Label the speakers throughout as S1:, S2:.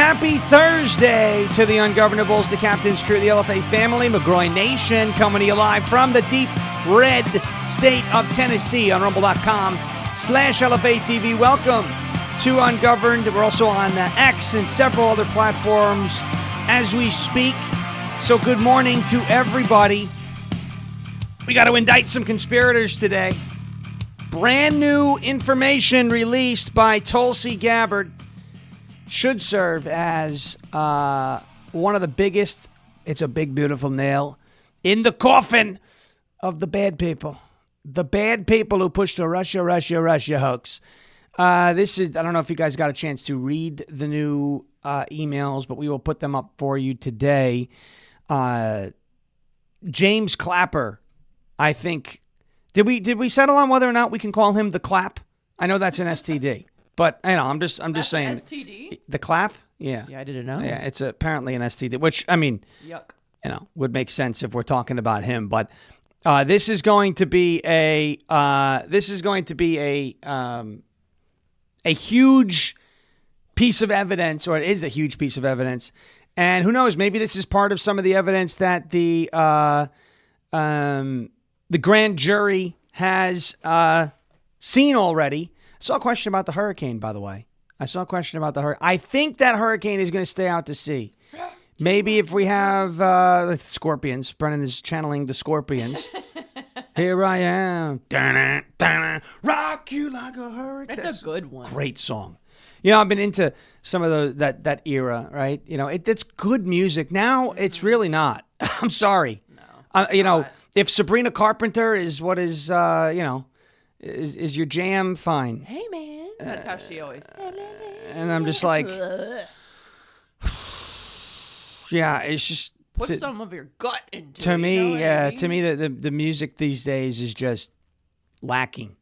S1: Happy Thursday to the Ungovernables, the Captain's Crew, the LFA family, McGroy Nation, coming to you live from the deep red state of Tennessee on rumble.com/LFA TV. Welcome to Ungoverned. We're also on X and several other platforms as we speak. So good morning to everybody. We got to indict some conspirators today. Brand new information released by Tulsi Gabbard should serve as one of the biggest, it's a big, beautiful nail in the coffin of the bad people. The bad people who push the Russia hoax. This is, I don't know if you guys got a chance to read the new emails, but we will put them up for you today. James Clapper, I think, did we settle on whether or not we can call him the Clap? I know that's an STD. But, you know, I'm just saying.
S2: STD?
S1: The Clap? Yeah.
S2: Yeah, I didn't know.
S1: Yeah, it's apparently an STD, which, I mean,
S2: yuck.
S1: You know, would make sense if we're talking about him. But this is going to be a huge piece of evidence, or it is a huge piece of evidence. And who knows, maybe this is part of some of the evidence that the grand jury has seen already. I saw a question about the hurricane, by the way. I think that hurricane is going to stay out to sea. Maybe if we have the Scorpions. Brennan is channeling the Scorpions. Here I am. Rock you like a hurricane.
S2: That's a good one.
S1: Great song. You know, I've been into some of that era, right? You know, it's good music. Now it's really not. I'm sorry.
S2: No.
S1: You know, if Sabrina Carpenter is what is, is your jam, fine.
S2: Hey, man. That's how she always.
S1: And I'm just like, yeah, it's just.
S2: Put some of your gut into it.
S1: To me,
S2: you know what I mean?
S1: to me, the music these days is just lacking.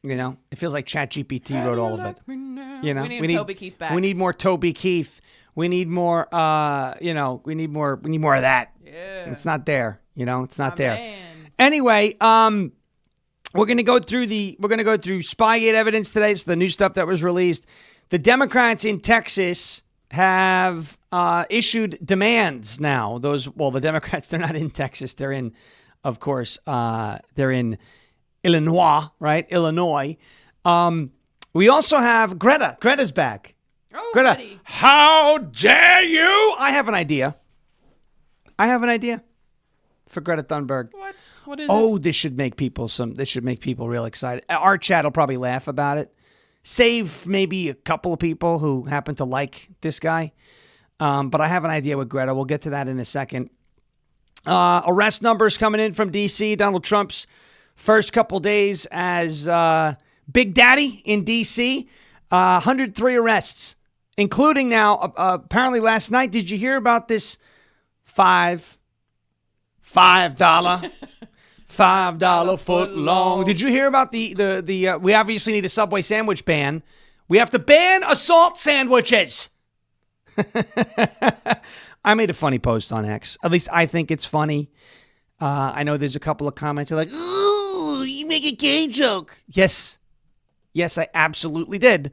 S1: You know, it feels like ChatGPT wrote all of it. You know,
S2: we need Toby Keith back.
S1: We need more Toby Keith. We need more. We need more of that.
S2: Yeah.
S1: It's not there. You know, it's not there.
S2: Man.
S1: Anyway, we're gonna go through SPYGATE evidence today. It's the new stuff that was released. The Democrats in Texas have issued demands now. The Democrats, they're not in Texas. They're in, of course, they're in Illinois, right? Illinois. We also have Greta. Greta's back.
S2: Oh,
S1: Greta,
S2: buddy.
S1: how dare you? I have an idea for Greta Thunberg.
S2: What is it?
S1: This should make people real excited. Our chat will probably laugh about it. Save maybe a couple of people who happen to like this guy. But I have an idea with Greta. We'll get to that in a second. Arrest numbers coming in from D.C. Donald Trump's first couple days as Big Daddy in D.C. 103 arrests, including now, apparently last night. Did you hear about this $5 $5 foot long? Did you hear about the we obviously need a Subway sandwich ban. We have to ban assault sandwiches. I made a funny post on X. At least I think it's funny. I know there's a couple of comments like, "Ooh, you make a gay joke." Yes, I absolutely did.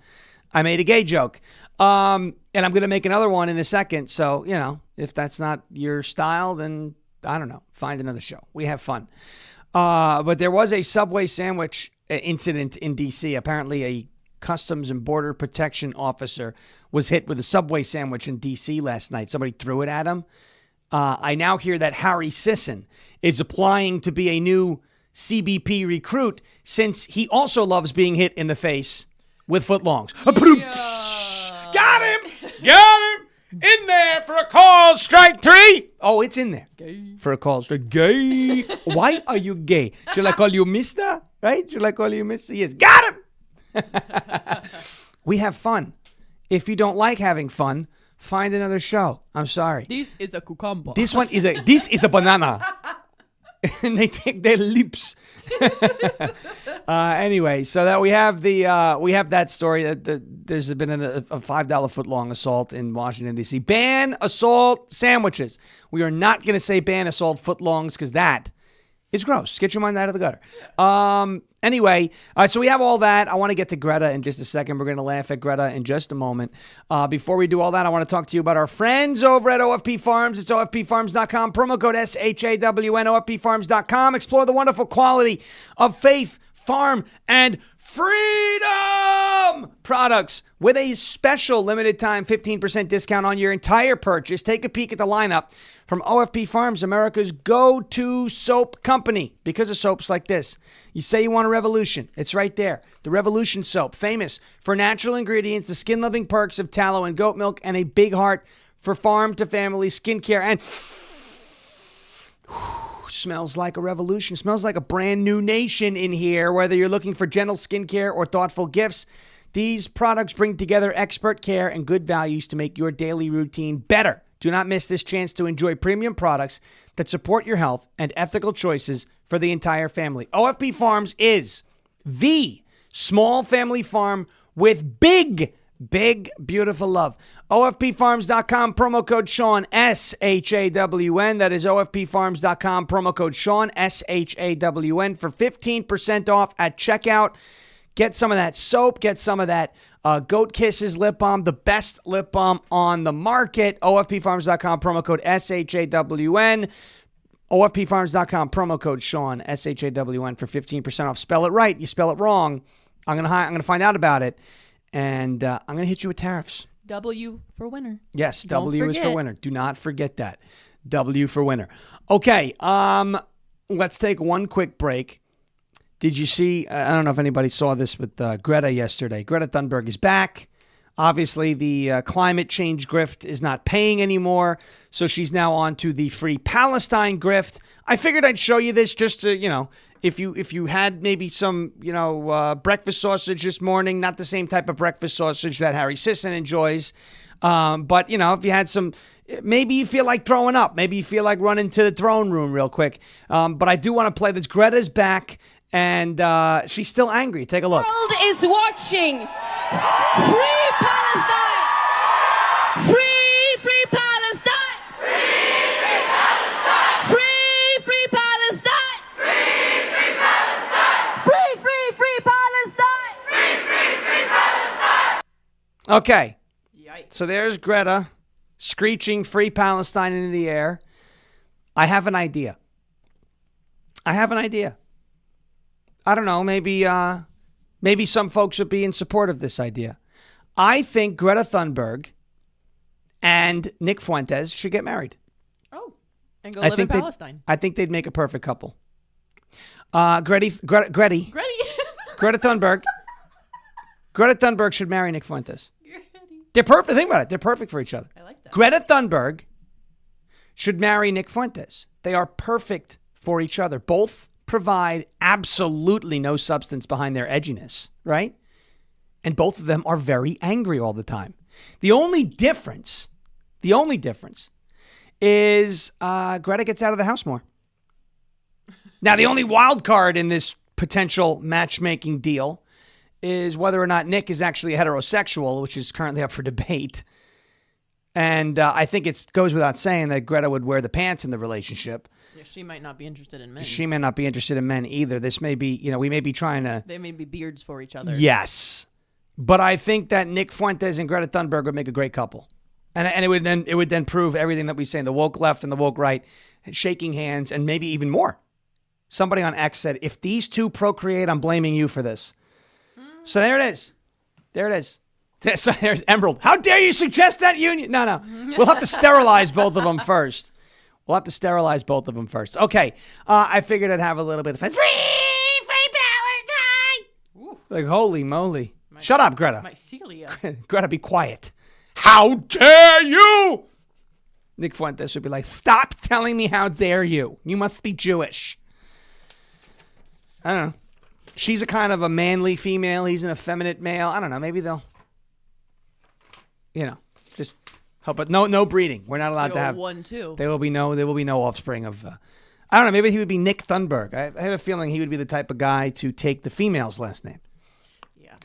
S1: I made a gay joke. And I'm going to make another one in a second. So, you know, if that's not your style, then I don't know. Find another show. We have fun. But there was a Subway sandwich incident in D.C. Apparently a Customs and Border Protection officer was hit with a Subway sandwich in D.C. last night. Somebody threw it at him. I now hear that Harry Sisson is applying to be a new CBP recruit since he also loves being hit in the face with footlongs.
S2: Yeah.
S1: Got him! In there for a call, strike 3. Oh, it's in there.
S2: Gay.
S1: For a call, strike. Gay. Why are you gay? Should I call you mister? Right? Should I call you mister? Yes. Got him! We have fun. If you don't like having fun, find another show. I'm sorry.
S2: This is a cucumber.
S1: This is a banana. And they take their lips. Anyway, so that we have that story that there's been a $5 foot long assault in Washington D.C. Ban assault sandwiches. We are not going to say ban assault footlongs because that It's gross. Get your mind out of the gutter. Anyway, so we have all that. I want to get to Greta in just a second. We're going to laugh at Greta in just a moment. Before we do all that, I want to talk to you about our friends over at OFP Farms. It's OFPFarms.com. Promo code SHAWN, OFPFarms.com. Explore the wonderful quality of faith, farm, and freedom products with a special limited time 15% discount on your entire purchase. Take a peek at the lineup from OFP Farms, America's go-to soap company. Because of soaps like this. You say you want a revolution. It's right there. The Revolution soap, famous for natural ingredients, the skin-loving perks of tallow and goat milk, and a big heart for farm-to-family skincare. And smells like a revolution. Smells like a brand new nation in here. Whether you're looking for gentle skincare or thoughtful gifts, these products bring together expert care and good values to make your daily routine better. Do not miss this chance to enjoy premium products that support your health and ethical choices for the entire family. OFP Farms is the small family farm with big, beautiful love. OFPFarms.com, promo code Sean, SHAWN. That is OFPFarms.com, promo code Sean, SHAWN, for 15% off at checkout. Get some of that soap. Get some of that Goat Kisses lip balm, the best lip balm on the market. OFPFarms.com, promo code SHAWN. OFPFarms.com, promo code Sean, SHAWN, for 15% off. Spell it right. You spell it wrong, I'm gonna find out about it, and I'm going to hit you with tariffs.
S2: W for winner.
S1: Yes, W is for winner. Do not forget that. W for winner. Okay, let's take one quick break. Did you see, I don't know if anybody saw this with Greta yesterday. Greta Thunberg is back. Obviously, the climate change grift is not paying anymore, so she's now on to the Free Palestine grift. I figured I'd show you this just to, if you had maybe some, breakfast sausage this morning, not the same type of breakfast sausage that Harry Sisson enjoys, but, if you had some, maybe you feel like throwing up, maybe you feel like running to the throne room real quick, but I do want to play this. Greta's back, and she's still angry. Take a look.
S3: The world is watching. Free Palestine! Free Palestine! Free Palestine! Free Palestine! Free Palestine! Free Palestine! Free Palestine!
S1: Okay.
S2: Yikes.
S1: So there's Greta screeching Free Palestine into the air. I have an idea. I don't know, maybe some folks would be in support of this idea. I think Greta Thunberg and Nick Fuentes should get married.
S2: Oh, and go live in Palestine.
S1: I think they'd make a perfect couple. Greta Thunberg. Greta Thunberg should marry Nick Fuentes. They're perfect. Think about it. They're perfect for each other.
S2: I like that.
S1: Greta Thunberg should marry Nick Fuentes. They are perfect for each other. Both provide absolutely no substance behind their edginess, right? And both of them are very angry all the time. The only difference is Greta gets out of the house more. Now, the only wild card in this potential matchmaking deal is whether or not Nick is actually a heterosexual, which is currently up for debate. And I think it goes without saying that Greta would wear the pants in the relationship.
S2: Yeah, she might not be interested in men.
S1: She may not be interested in men either. This may be, we may be trying to...
S2: They may be beards for each other.
S1: Yes. But I think that Nick Fuentes and Greta Thunberg would make a great couple. And it would then prove everything that we say in the woke left and the woke right, shaking hands, and maybe even more. Somebody on X said, if these two procreate, I'm blaming you for this. So there it is. There's Emerald. How dare you suggest that union? No. We'll have to sterilize both of them first. Okay. I figured I'd have a little bit of fun. Free Palestine! Like, holy moly. Shut up, Greta.
S2: Mycelia.
S1: Greta, be quiet. How dare you? Nick Fuentes would be like, stop telling me how dare you. You must be Jewish. I don't know. She's a kind of a manly female. He's an effeminate male. I don't know. Maybe they'll, just hope. But no breeding. We're not allowed to have
S2: 1-2.
S1: There will be no offspring of. I don't know. Maybe he would be Nick Thunberg. I have a feeling he would be the type of guy to take the female's last name.
S2: Yeah.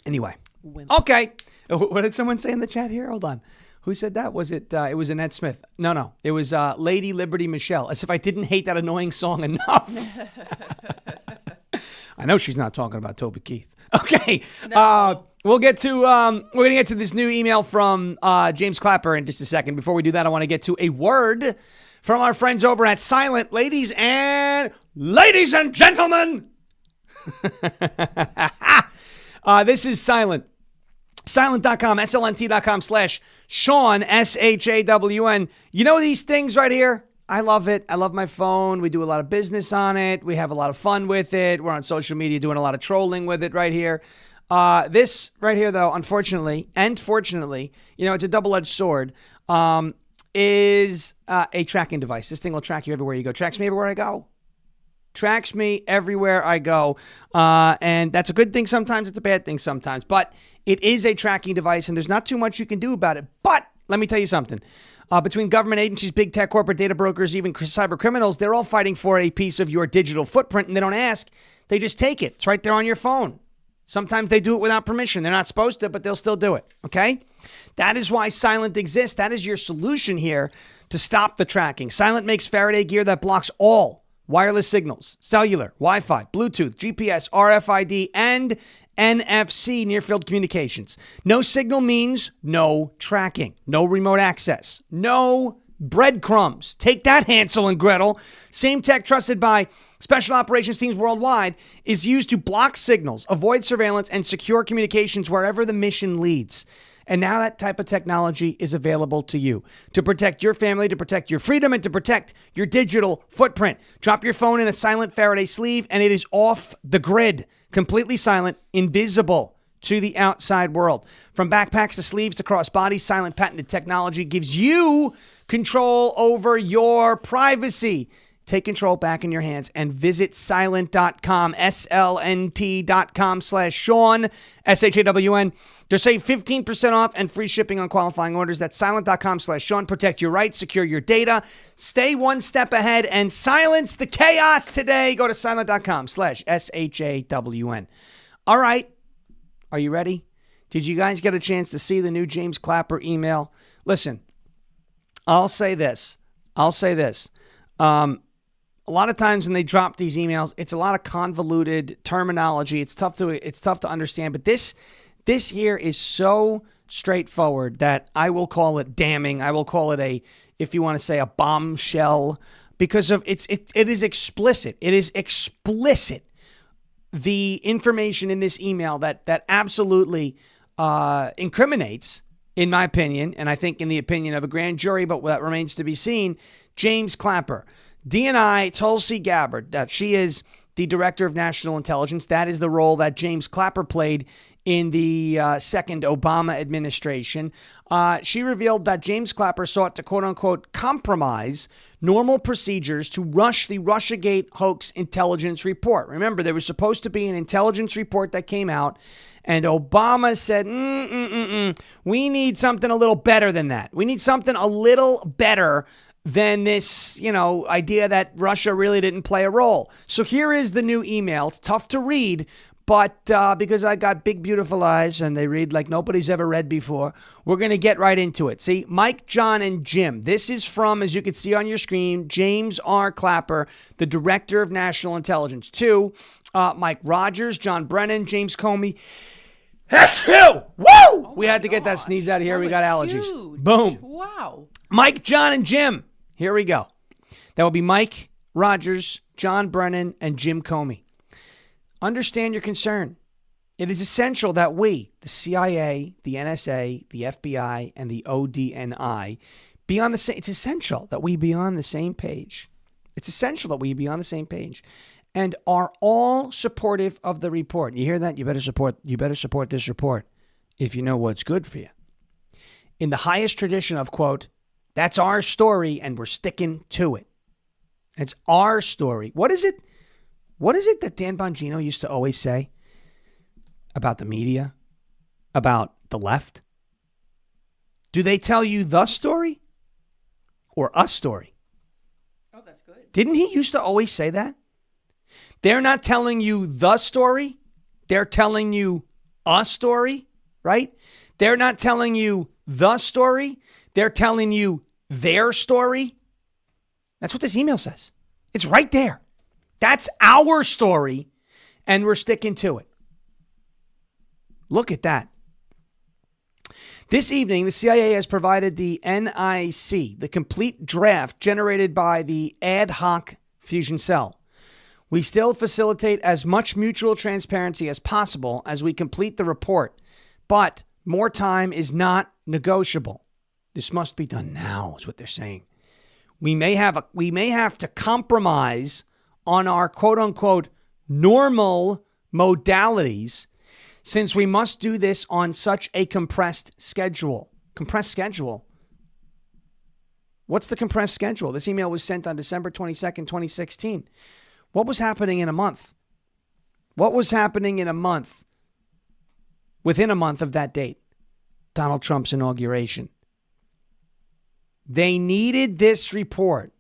S1: Anyway.
S2: Wimp.
S1: Okay. What did someone say in the chat here? Hold on. Who said that? Was it? It was Annette Smith. No. It was Lady Liberty Michelle. As if I didn't hate that annoying song enough. I know she's not talking about Toby Keith. Okay.
S2: No.
S1: We're gonna get to this new email from James Clapper in just a second. Before we do that, I want to get to a word from our friends over at Silent. Ladies and gentlemen. This is Silent. Silent.com, slnt.com/Shawn, SHAWN. You know these things right here? I love it. I love my phone. We do a lot of business on it. We have a lot of fun with it. We're on social media doing a lot of trolling with it right here. This right here, though, unfortunately, and fortunately, it's a double-edged sword, is a tracking device. This thing will track you everywhere you go. Tracks me everywhere I go. Tracks me everywhere I go. And that's a good thing sometimes. It's a bad thing sometimes. But it is a tracking device, and there's not too much you can do about it. But let me tell you something. Between government agencies, big tech, corporate data brokers, even cyber criminals, they're all fighting for a piece of your digital footprint, and they don't ask. They just take it. It's right there on your phone. Sometimes they do it without permission. They're not supposed to, but they'll still do it, okay? That is why Silent exists. That is your solution here to stop the tracking. Silent makes Faraday gear that blocks all wireless signals, cellular, Wi-Fi, Bluetooth, GPS, RFID, and NFC, near-field communications. No signal means no tracking, no remote access, no breadcrumbs. Take that, Hansel and Gretel. Same tech trusted by special operations teams worldwide is used to block signals, avoid surveillance, and secure communications wherever the mission leads. And now that type of technology is available to you to protect your family, to protect your freedom, and to protect your digital footprint. Drop your phone in a Silent Faraday sleeve, and it is off the grid, completely silent, invisible to the outside world. From backpacks to sleeves to crossbodies, Silent patented technology gives you control over your privacy. Take control back in your hands and visit silent.com, slnt.com/Shawn, SHAWN. To save 15% off and free shipping on qualifying orders. That's silent.com/Shawn. Protect your rights, secure your data, stay one step ahead, and silence the chaos today. Go to silent.com/SHAWN. All right. Are you ready? Did you guys get a chance to see the new James Clapper email? Listen, I'll say this. A lot of times when they drop these emails, it's a lot of convoluted terminology. It's tough to understand. But this here is so straightforward that I will call it damning. I will call it if you want to say, a bombshell, because of it is explicit. It is explicit. The information in this email that absolutely incriminates, in my opinion, and I think in the opinion of a grand jury, but that remains to be seen, James Clapper. DNI Tulsi Gabbard, she is the Director of National Intelligence. That is the role that James Clapper played in the second Obama administration. She revealed that James Clapper sought to, quote-unquote, compromise normal procedures to rush the Russiagate hoax intelligence report. Remember, there was supposed to be an intelligence report that came out, and Obama said, we need something a little better than that. We need something a little better than this, idea that Russia really didn't play a role. So here is the new email. It's tough to read, but because I got big, beautiful eyes and they read like nobody's ever read before, we're going to get right into it. See, Mike, John, and Jim. This is from, as you can see on your screen, James R. Clapper, the Director of National Intelligence. To Mike Rogers, John Brennan, James Comey. That's you! Woo! We had to get that sneeze out of here. We got allergies.
S2: Huge.
S1: Boom.
S2: Wow.
S1: Mike, John, and Jim. Here we go. That will be Mike Rogers, John Brennan, and Jim Comey. Understand your concern. It is essential that we, the CIA, the NSA, the FBI, and the ODNI, be on the same. It's essential that we be on the same page. It's essential that we be on the same page, and are all supportive of the report. You hear that? You better support this report if you know what's good for you. In the highest tradition of, quote, that's our story, and we're sticking to it. It's our story. What is it that Dan Bongino used to always say about the media, about the left? Do they tell you the story or a story?
S2: Oh, that's good.
S1: Didn't he used to always say that? They're not telling you the story. They're telling you a story, right? They're not telling you the story. They're telling you their story. That's what this email says. It's right there. That's our story, and we're sticking to it. Look at that. This evening, the CIA has provided the NIC, the complete draft generated by the ad hoc fusion cell. We still facilitate as much mutual transparency as possible as we complete the report, but more time is not negotiable. This must be done now, is what they're saying. We may have to compromise on our quote-unquote normal modalities since we must do this on such a compressed schedule. Compressed schedule? What's the compressed schedule? This email was sent on December 22nd, 2016. What was happening in a month? What was happening in a month? Within a month of that date, Donald Trump's inauguration. They needed this report.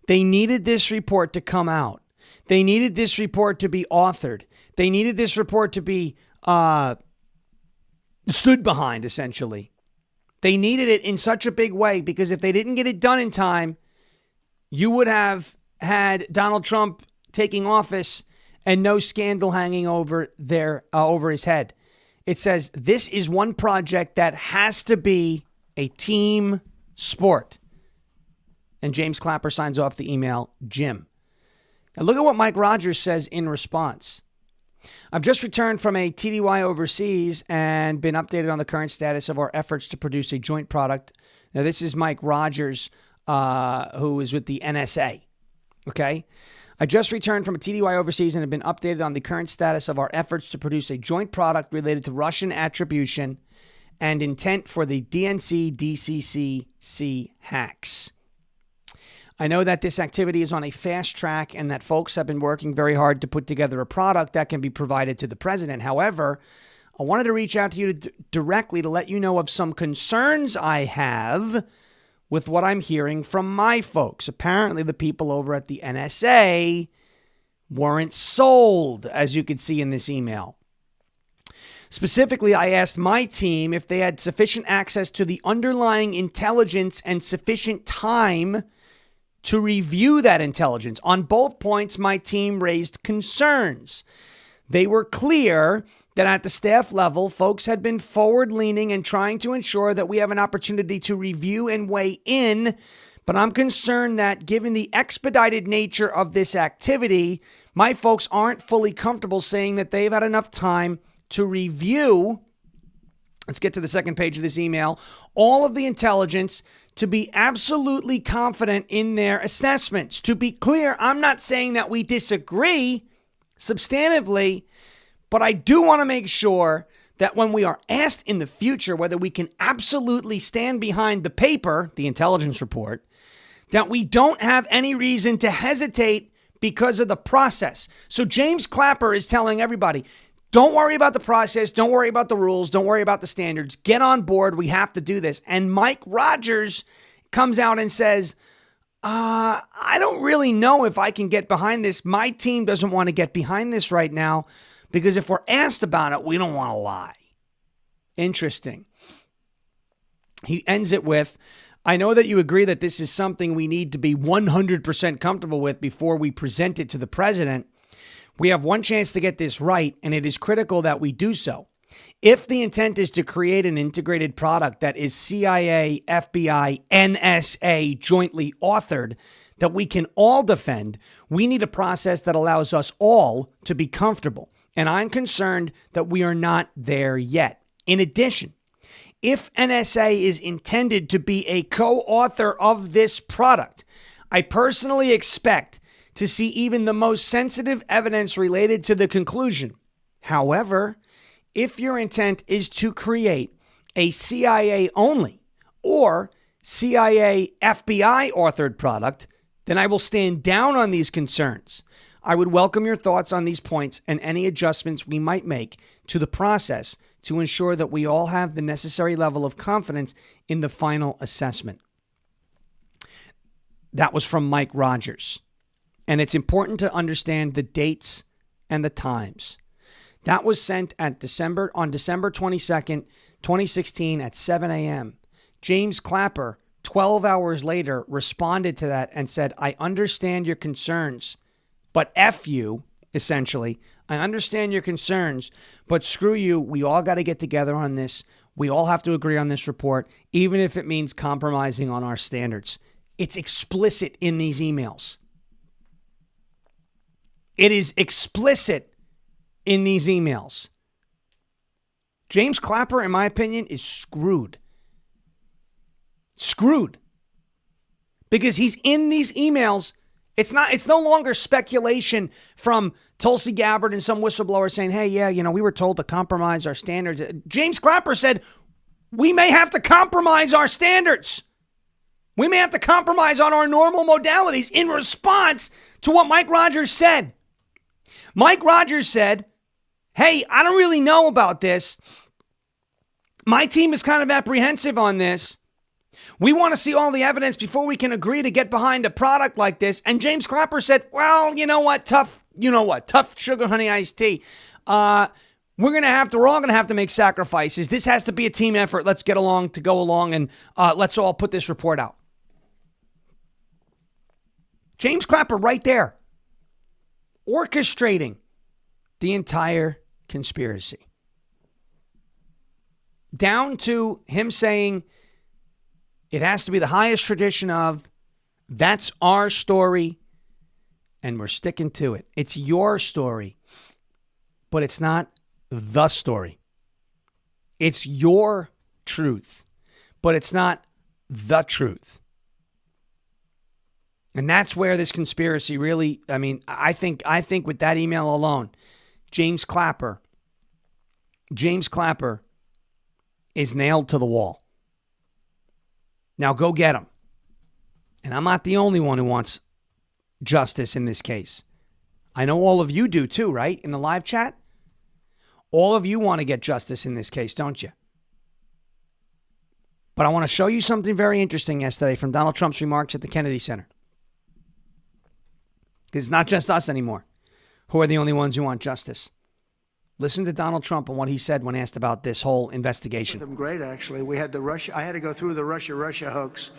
S1: They needed this report to come out. They needed this report to be authored. They needed this report to be stood behind, essentially. They needed it in such a big way because if they didn't get it done in time, you would have had Donald Trump taking office and no scandal hanging over his head. It says this is one project that has to be a team sport. And James Clapper signs off the email, Jim. Now look at what Mike Rogers says in response. I've just returned from a TDY overseas and been updated on the current status of our efforts to produce a joint product. Now this is Mike Rogers, who is with the NSA. Okay? I just returned from a TDY overseas and have been updated on the current status of our efforts to produce a joint product related to Russian attribution and intent for the DNC DCCC hacks. I know that this activity is on a fast track and that folks have been working very hard to put together a product that can be provided to the president. However, I wanted to reach out to you directly to let you know of some concerns I have with what I'm hearing from my folks. Apparently, the people over at the NSA weren't sold, as you could see in this email. Specifically, I asked my team if they had sufficient access to the underlying intelligence and sufficient time to review that intelligence. On both points, my team raised concerns. They were clear that at the staff level, folks had been forward-leaning and trying to ensure that we have an opportunity to review and weigh in. But I'm concerned that given the expedited nature of this activity, my folks aren't fully comfortable saying that they've had enough time to review, let's get to the second page of this email, all of the intelligence to be absolutely confident in their assessments. To be clear, I'm not saying that we disagree substantively, but I do want to make sure that when we are asked in the future whether we can absolutely stand behind the paper, the intelligence report, that we don't have any reason to hesitate because of the process. So James Clapper is telling everybody, don't worry about the process. Don't worry about the rules. Don't worry about the standards. Get on board. We have to do this. And Mike Rogers comes out and says, I don't really know if I can get behind this. My team doesn't want to get behind this right now because if we're asked about it, we don't want to lie. Interesting. He ends it with, I know that you agree that this is something we need to be 100% comfortable with before we present it to the president. We have one chance to get this right, and it is critical that we do so. If the intent is to create an integrated product that is CIA, FBI, NSA jointly authored that we can all defend, we need a process that allows us all to be comfortable. And I'm concerned that we are not there yet. In addition, if NSA is intended to be a co-author of this product, I personally expect to see even the most sensitive evidence related to the conclusion. However, if your intent is to create a CIA only or CIA FBI authored product, then I will stand down on these concerns. I would welcome your thoughts on these points and any adjustments we might make to the process to ensure that we all have the necessary level of confidence in the final assessment. That was from Mike Rogers. And it's important to understand the dates and the times. That was sent on December 22nd, 2016 at 7 a.m. James Clapper, 12 hours later, responded to that and said, I understand your concerns, but F you, essentially. I understand your concerns, but screw you. We all got to get together on this. We all have to agree on this report, even if it means compromising on our standards. It's explicit in these emails. It is explicit in these emails. James Clapper, in my opinion, is screwed. Screwed. Because he's in these emails. It's no longer speculation from Tulsi Gabbard and some whistleblower saying, hey, yeah, we were told to compromise our standards. James Clapper said, we may have to compromise our standards. We may have to compromise on our normal modalities in response to what Mike Rogers said. Mike Rogers said, hey, I don't really know about this. My team is kind of apprehensive on this. We want to see all the evidence before we can agree to get behind a product like this. And James Clapper said, well, you know what? Tough sugar honey iced tea. We're all going to have to make sacrifices. This has to be a team effort. Let's get along to go along and let's all put this report out. James Clapper right there, orchestrating the entire conspiracy. Down to him saying it has to be the highest tradition of, that's our story, and we're sticking to it. It's your story, but it's not the story. It's your truth, but it's not the truth. And that's where this conspiracy really, I think with that email alone, James Clapper is nailed to the wall. Now go get him. And I'm not the only one who wants justice in this case. I know all of you do too, right? In the live chat? All of you want to get justice in this case, don't you? But I want to show you something very interesting yesterday from Donald Trump's remarks at the Kennedy Center. Because it's not just us anymore who are the only ones who want justice. Listen to Donald Trump and what he said when asked about this whole investigation.
S4: Them great, actually. We had I had to go through the Russia hoax,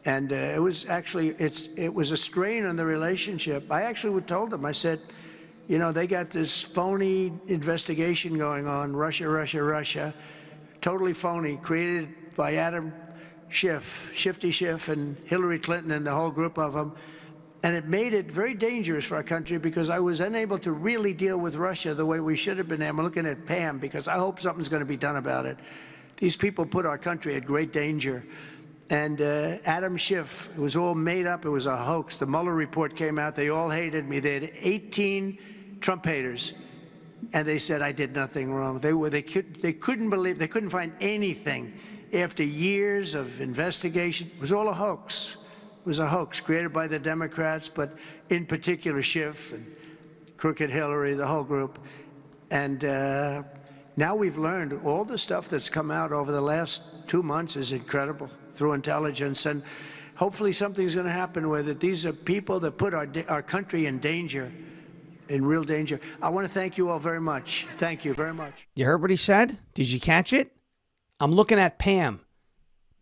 S4: and it was a strain on the relationship. I actually told them, I said, they got this phony investigation going on, Russia, totally phony, created by Adam Schiff, Shifty Schiff, and Hillary Clinton and the whole group of them. And it made it very dangerous for our country because I was unable to really deal with Russia the way we should have been. I'm looking at Pam because I hope something's going to be done about it. These people put our country at great danger. And Adam Schiff, it was all made up. It was a hoax. The Mueller report came out. They all hated me. They had 18 Trump haters. And they said I did nothing wrong. They couldn't believe, they couldn't find anything after years of investigation. It was all a hoax. It was a hoax created by the Democrats, but in particular Schiff and Crooked Hillary, the whole group. And now we've learned all the stuff that's come out over the last 2 months is incredible through intelligence. And hopefully something's going to happen with it. These are people that put our country in danger, in real danger. I want to thank you all very much. Thank you very much.
S1: You heard what he said? Did you catch it? I'm looking at Pam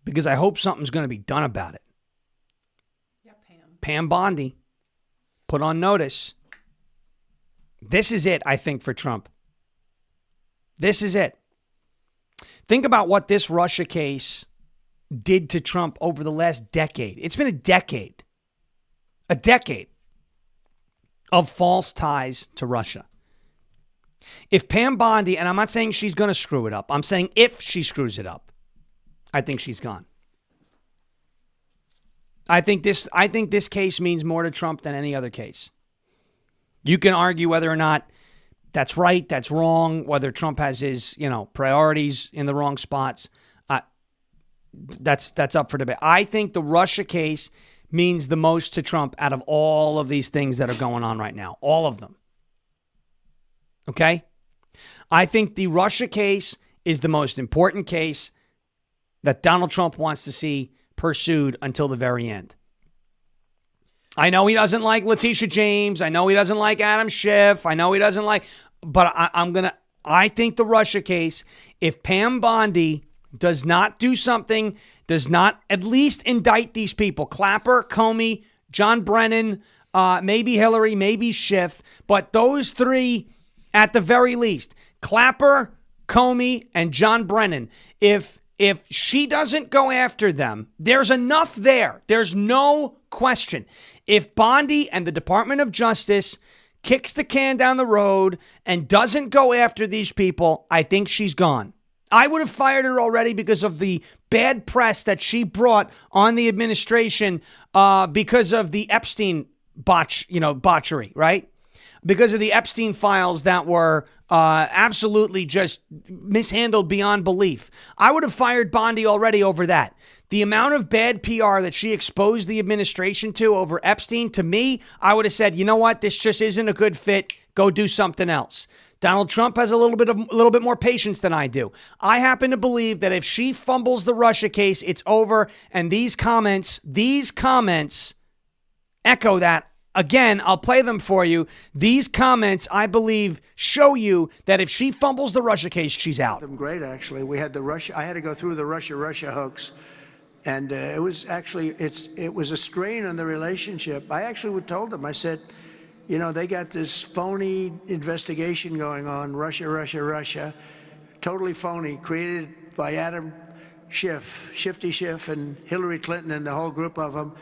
S1: because I hope something's going to be done about it. Pam Bondi put on notice. This is it, I think, for Trump. This is it. Think about what this Russia case did to Trump over the last decade. It's been a decade of false ties to Russia. If Pam Bondi, and I'm not saying she's going to screw it up, I'm saying if she screws it up, I think she's gone. I think this case means more to Trump than any other case. You can argue whether or not that's right, that's wrong, whether Trump has his, priorities in the wrong spots. That's up for debate. I think the Russia case means the most to Trump out of all of these things that are going on right now. All of them. Okay? I think the Russia case is the most important case that Donald Trump wants to see pursued until the very end. I know he doesn't like Letitia James. I know he doesn't like Adam Schiff. I know he doesn't like, but I'm going to, I think the Russia case, if Pam Bondi does not do something, does not at least indict these people, Clapper, Comey, John Brennan, maybe Hillary, maybe Schiff, but those three at the very least, Clapper, Comey, and John Brennan, if she doesn't go after them, there's enough there. There's no question. If Bondi and the Department of Justice kicks the can down the road and doesn't go after these people, I think she's gone. I would have fired her already because of the bad press that she brought on the administration because of the Epstein botchery, right? Because of the Epstein files that were absolutely just mishandled beyond belief. I would have fired Bondi already over that. The amount of bad PR that she exposed the administration to over Epstein, to me, I would have said, you know what, this just isn't a good fit. Go do something else. Donald Trump has a little bit more patience than I do. I happen to believe that if she fumbles the Russia case, it's over. And these comments echo that. Again, I'll play them for you. These comments, I believe, show you that if she fumbles the Russia case, she's out.
S4: Great, actually. We had I had to go through the Russia hoax, and it was a strain on the relationship. I actually told them, I said, you know, they got this phony investigation going on, Russia, totally phony, created by Adam Schiff, Shifty Schiff, and Hillary Clinton and the whole group of them.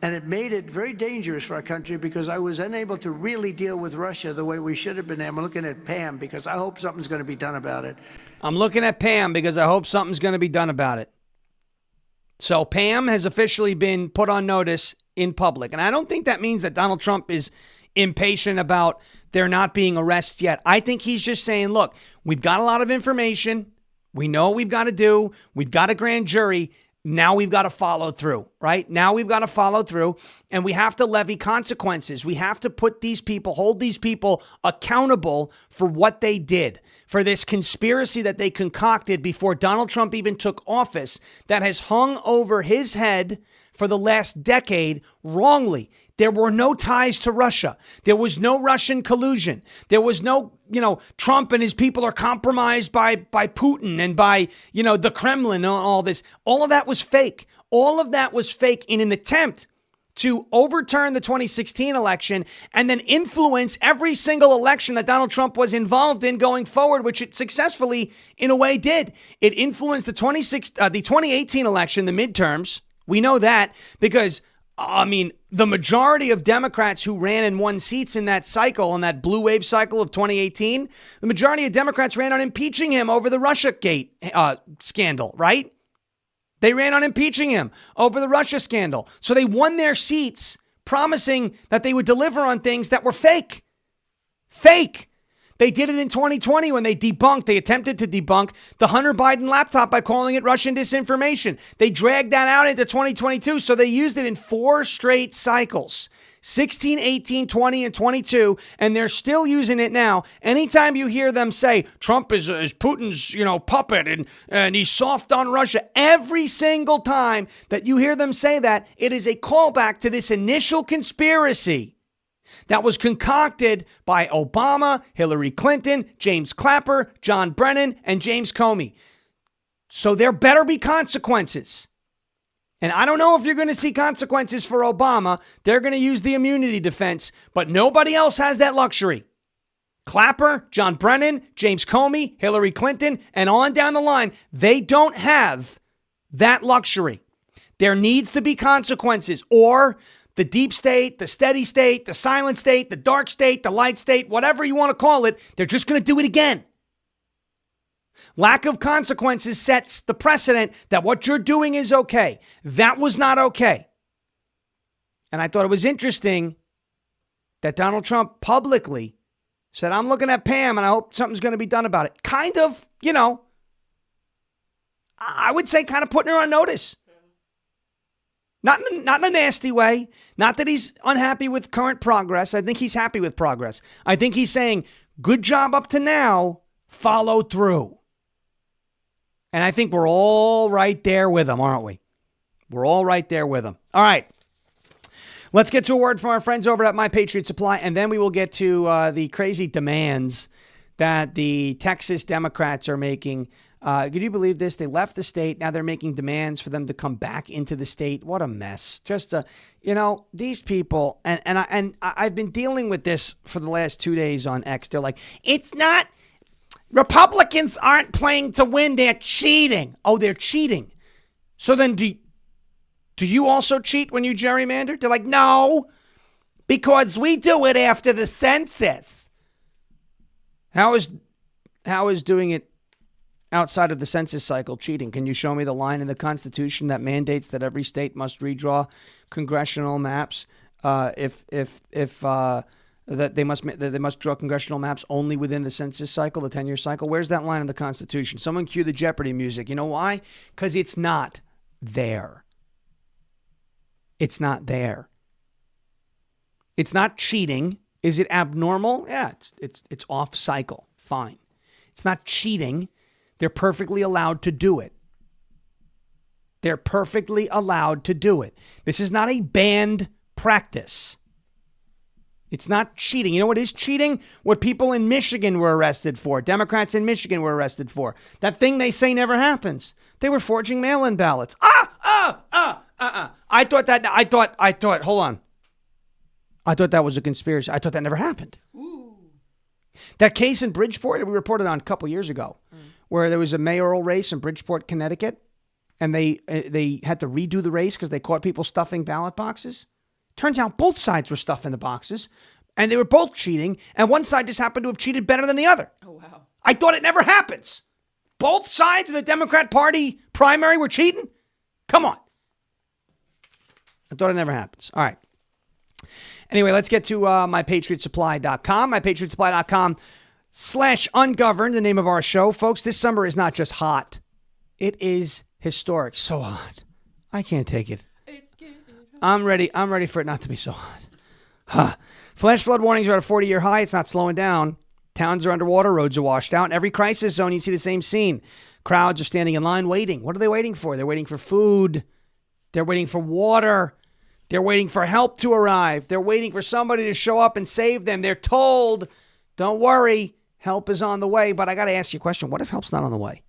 S4: And it made it very dangerous for our country because I was unable to really deal with Russia the way we should have been. I'm looking at Pam because I hope something's going to be done about it.
S1: I'm looking at Pam because I hope something's going to be done about it. So Pam has officially been put on notice in public. And I don't think that means that Donald Trump is impatient about there not being arrests yet. I think he's just saying, look, we've got a lot of information. We know what we've got to do. We've got a grand jury. Now we've got to follow through, right? Now we've got to follow through, and we have to levy consequences. We have to hold these people accountable for what they did, for this conspiracy that they concocted before Donald Trump even took office that has hung over his head for the last decade wrongly. There were no ties to Russia. There was no Russian collusion. There was no, Trump and his people are compromised by Putin and by, the Kremlin and all this. All of that was fake. All of that was fake in an attempt to overturn the 2016 election and then influence every single election that Donald Trump was involved in going forward, which it successfully, in a way, did. It influenced the 2018 election, the midterms. We know that because the majority of Democrats who ran and won seats in that cycle, in that blue wave cycle of 2018, the majority of Democrats ran on impeaching him over the Russiagate scandal, right? They ran on impeaching him over the Russia scandal. So they won their seats promising that they would deliver on things that were fake. Fake. They did it in 2020 when they attempted to debunk the Hunter Biden laptop by calling it Russian disinformation. They dragged that out into 2022, so they used it in 4 straight cycles, 16, 18, 20, and 22, and they're still using it now. Anytime you hear them say Trump is Putin's, puppet and he's soft on Russia, every single time that you hear them say that, it is a callback to this initial conspiracy that was concocted by Obama, Hillary Clinton, James Clapper, John Brennan, and James Comey. So there better be consequences. And I don't know if you're going to see consequences for Obama. They're going to use the immunity defense, but nobody else has that luxury. Clapper, John Brennan, James Comey, Hillary Clinton, and on down the line, they don't have that luxury. There needs to be consequences, or the deep state, the steady state, the silent state, the dark state, the light state, whatever you want to call it, they're just going to do it again. Lack of consequences sets the precedent that what you're doing is okay. That was not okay. And I thought it was interesting that Donald Trump publicly said, I'm looking at Pam and I hope something's going to be done about it. Kind of, I would say kind of putting her on notice. Not in a nasty way. Not that he's unhappy with current progress. I think he's happy with progress. I think he's saying, good job up to now, follow through. And I think we're all right there with him, aren't we? We're all right there with him. All right. Let's get to a word from our friends over at My Patriot Supply, and then we will get to the crazy demands that the Texas Democrats are making. Could you believe this? They left the state. Now they're making demands for them to come back into the state. What a mess. Just, these people, and I've been dealing with this for the last 2 days on X. They're like, it's not, Republicans aren't playing to win. They're cheating. Oh, they're cheating. So then do you also cheat when you gerrymander? They're like, no, because we do it after the census. How is doing it outside of the census cycle cheating? Can you show me the line in the Constitution that mandates that every state must redraw congressional maps that they must draw congressional maps only within the census cycle, the 10-year cycle? Where's that line in the Constitution? Someone cue the Jeopardy music. You know why? Because it's not there. It's not there. It's not cheating. Is it abnormal? Yeah, it's off cycle. Fine. It's not cheating. They're perfectly allowed to do it. They're perfectly allowed to do it. This is not a banned practice. It's not cheating. You know what is cheating? What people in Michigan were arrested for. Democrats in Michigan were arrested for. That thing they say never happens. They were forging mail-in ballots. I thought, hold on. I thought that was a conspiracy. I thought that never happened.
S2: Ooh.
S1: That case in Bridgeport that we reported on a couple years ago, where there was a mayoral race in Bridgeport, Connecticut, and they had to redo the race because they caught people stuffing ballot boxes. Turns out both sides were stuffing the boxes, and they were both cheating, and one side just happened to have cheated better than the other.
S2: Oh, wow.
S1: I thought it never happens. Both sides of the Democrat Party primary were cheating? Come on. I thought it never happens. All right. Anyway, let's get to mypatriotsupply.com. mypatriotsupply.com/ungoverned, the name of our show. Folks, this summer is not just hot. It is historic. So hot. I can't take it.
S2: It's getting hot.
S1: I'm ready for it not to be so hot. Huh. Flash flood warnings are at a 40-year high. It's not slowing down. Towns are underwater. Roads are washed out. In every crisis zone, you see the same scene. Crowds are standing in line waiting. What are they waiting for? They're waiting for food. They're waiting for water. They're waiting for help to arrive. They're waiting for somebody to show up and save them. They're told, don't worry, help is on the way. But I got to ask you a question. What if help's not on the way?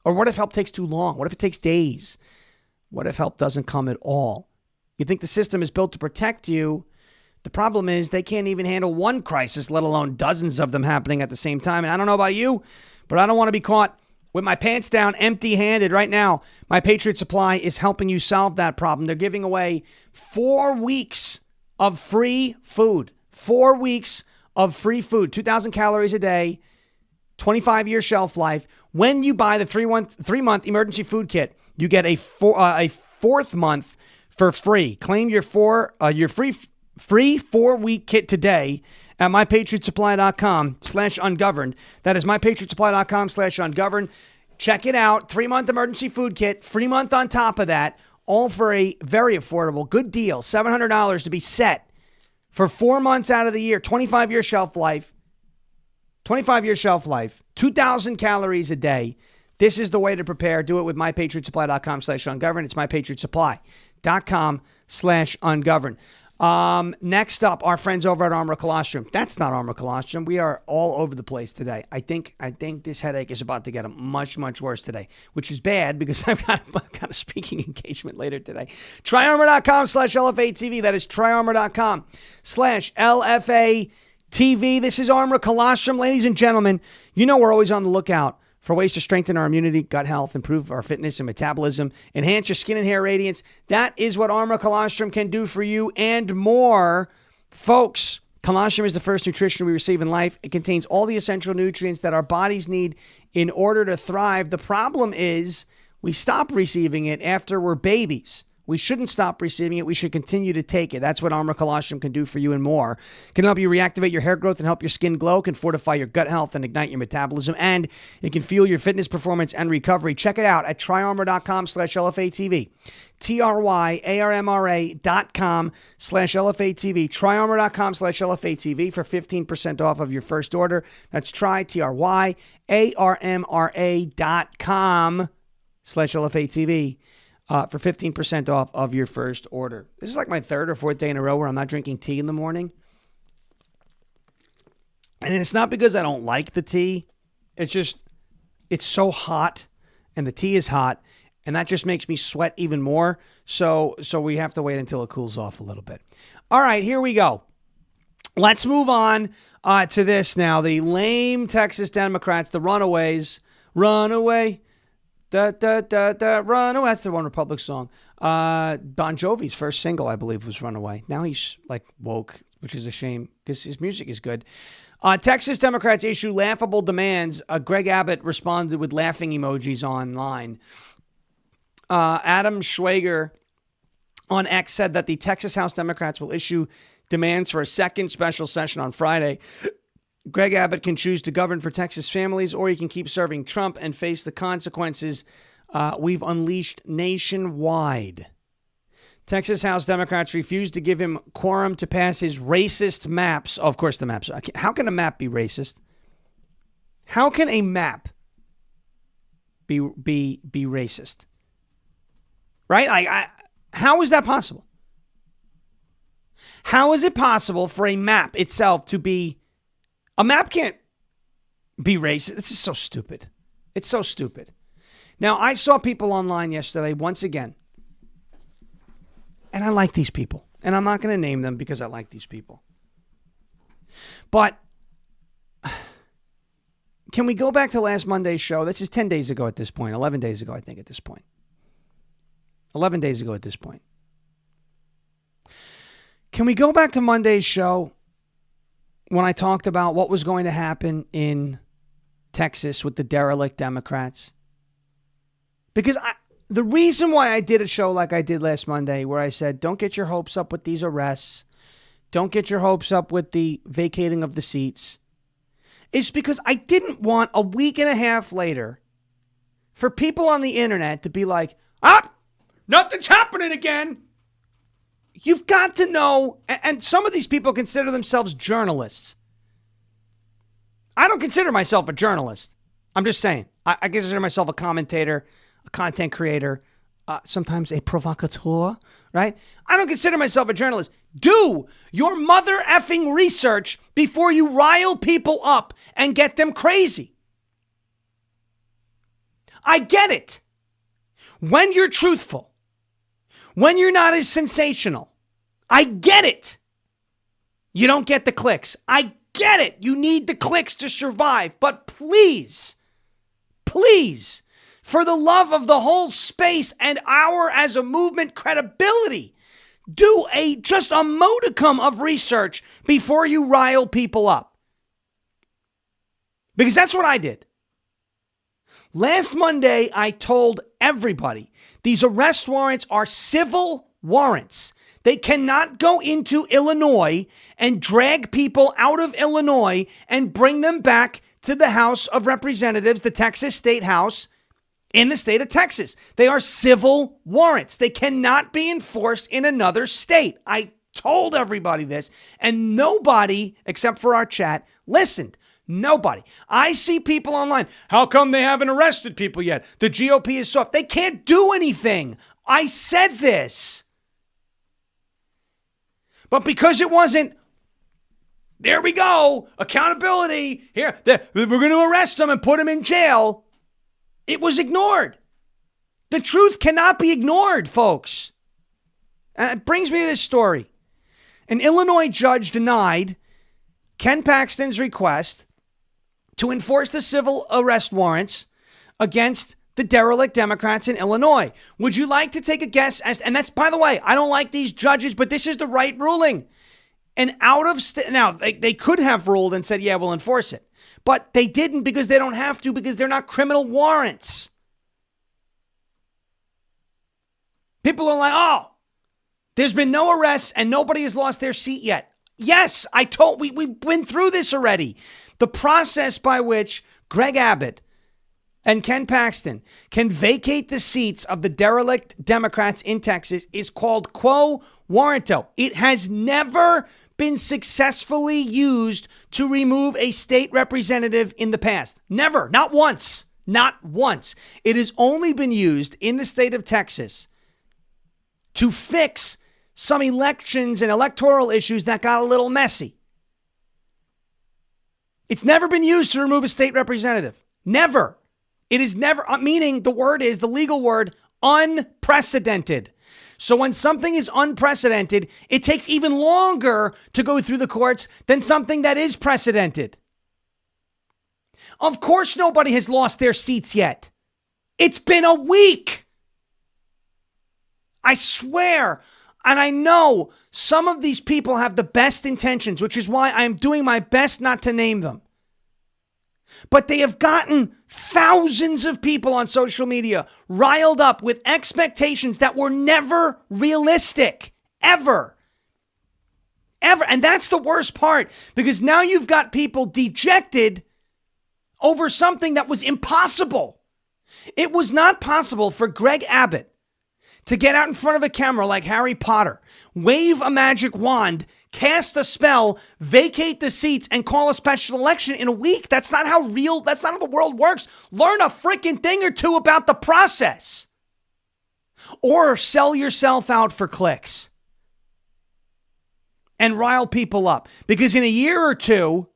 S1: Or what if help takes too long? What if it takes days? What if help doesn't come at all? You think the system is built to protect you. The problem is they can't even handle one crisis, let alone dozens of them happening at the same time. And I don't know about you, but I don't want to be caught with my pants down, empty-handed right now. My Patriot Supply is helping you solve that problem. They're giving away 4 weeks of free food. 4 weeks of free food. 2,000 calories a day, 25-year shelf life. When you buy the 3-month emergency food kit, you get a fourth month for free. Claim your free 4-week kit today at mypatriotsupply.com/ungoverned. That is mypatriotsupply.com/ungoverned. Check it out. 3-month emergency food kit, free month on top of that, all for a very affordable, good deal. $700 to be set for 4 months out of the year. 25-year shelf life. 25-year shelf life. 2,000 calories a day. This is the way to prepare. Do it with mypatriotsupply.com/ungoverned. It's mypatriotsupply.com/ungoverned. Next up, our friends over at Arma Colostrum. That's not Arma Colostrum. We are all over the place today. I think this headache is about to get much, much worse today, which is bad because I've got a speaking engagement later today. Tryarmor.com/LFA TV. That is tryarmor.com/LFA TV. This is Arma Colostrum. Ladies and gentlemen, you know we're always on the lookout for ways to strengthen our immunity, gut health, improve our fitness and metabolism, enhance your skin and hair radiance. That is what Arma Colostrum can do for you and more. Folks, colostrum is the first nutrition we receive in life. It contains all the essential nutrients that our bodies need in order to thrive. The problem is we stop receiving it after we're babies. We shouldn't stop receiving it. We should continue to take it. That's what Arma Colostrum can do for you and more. It can help you reactivate your hair growth and help your skin glow. It can fortify your gut health and ignite your metabolism. And it can fuel your fitness, performance, and recovery. Check it out at tryarmor.com/LFA TV. TRYARMRA.com/LFA TV. Tryarmor.com/LFA TV for 15% off of your first order. That's TRYARMRA.com/LFA TV. For 15% off of your first order. This is like my 3rd or 4th day in a row where I'm not drinking tea in the morning. And it's not because I don't like the tea. It's just, it's so hot and the tea is hot and that just makes me sweat even more. So we have to wait until it cools off a little bit. All right, here we go. Let's move on to this now. The lame Texas Democrats, the runaways, run away, da, da, da, da, run away. That's the One Republic song. Bon Jovi's first single, I believe, was Runaway. Now he's like woke, which is a shame because his music is good. Texas Democrats issue laughable demands. Greg Abbott responded with laughing emojis online. Adam Schwager on X said that the Texas House Democrats will issue demands for a second special session on Friday. Greg Abbott can choose to govern for Texas families, or he can keep serving Trump and face the consequences we've unleashed nationwide. Texas House Democrats refused to give him quorum to pass his racist maps. Oh, of course, the maps. How can a map be racist? How can a map be racist? Right? Like, how is that possible? How is it possible for a map itself to be... A map can't be racist. This is so stupid. It's so stupid. Now, I saw people online yesterday, once again, and I like these people. And I'm not going to name them because I like these people. But can we go back to last Monday's show? This is 10 days ago at this point. 11 days ago, I think, at this point. 11 days ago at this point. Can we go back to Monday's show when I talked about what was going to happen in Texas with the derelict Democrats? Because the reason why I did a show like I did last Monday, where I said, don't get your hopes up with these arrests, don't get your hopes up with the vacating of the seats, is because I didn't want a week and a half later for people on the internet to be like, nothing's happening again. You've got to know, and some of these people consider themselves journalists. I don't consider myself a journalist. I'm just saying. I consider myself a commentator, a content creator, sometimes a provocateur, right? I don't consider myself a journalist. Do your mother effing research before you rile people up and get them crazy. I get it. When you're truthful, when you're not as sensational, I get it. You don't get the clicks. I get it. You need the clicks to survive. But please, for the love of the whole space and our as a movement credibility, do just a modicum of research before you rile people up. Because that's what I did. Last Monday, I told everybody these arrest warrants are civil warrants. They cannot go into Illinois and drag people out of Illinois and bring them back to the House of Representatives, the Texas State House, in the state of Texas. They are civil warrants. They cannot be enforced in another state. I told everybody this, and nobody, except for our chat, listened. Nobody. I see people online. How come they haven't arrested people yet? The GOP is soft. They can't do anything. I said this. But because it wasn't, there we go, accountability, here, we're going to arrest them and put them in jail, it was ignored. The truth cannot be ignored, folks. And it brings me to this story. An Illinois judge denied Ken Paxton's request to enforce the civil arrest warrants against the derelict Democrats in Illinois. Would you like to take a guess? And that's, by the way, I don't like these judges, but this is the right ruling. And out of state, now they could have ruled and said, yeah, we'll enforce it. But they didn't because they don't have to, because they're not criminal warrants. People are like, oh, there's been no arrests and nobody has lost their seat yet. Yes, we've been through this already. The process by which Greg Abbott and Ken Paxton can vacate the seats of the derelict Democrats in Texas is called quo warranto. It has never been successfully used to remove a state representative in the past. Never. Not once. Not once. It has only been used in the state of Texas to fix some elections and electoral issues that got a little messy. It's never been used to remove a state representative. Never. It is never, meaning the word is, the legal word, unprecedented. So when something is unprecedented, it takes even longer to go through the courts than something that is precedented. Of course, nobody has lost their seats yet. It's been a week. I swear. And I know some of these people have the best intentions, which is why I am doing my best not to name them. But they have gotten thousands of people on social media riled up with expectations that were never realistic, ever. Ever. And that's the worst part, because now you've got people dejected over something that was impossible. It was not possible for Greg Abbott to get out in front of a camera like Harry Potter, wave a magic wand, cast a spell, vacate the seats, and call a special election in a week. That's not how the world works. Learn a freaking thing or two about the process. Or sell yourself out for clicks and rile people up. Because in a year or two,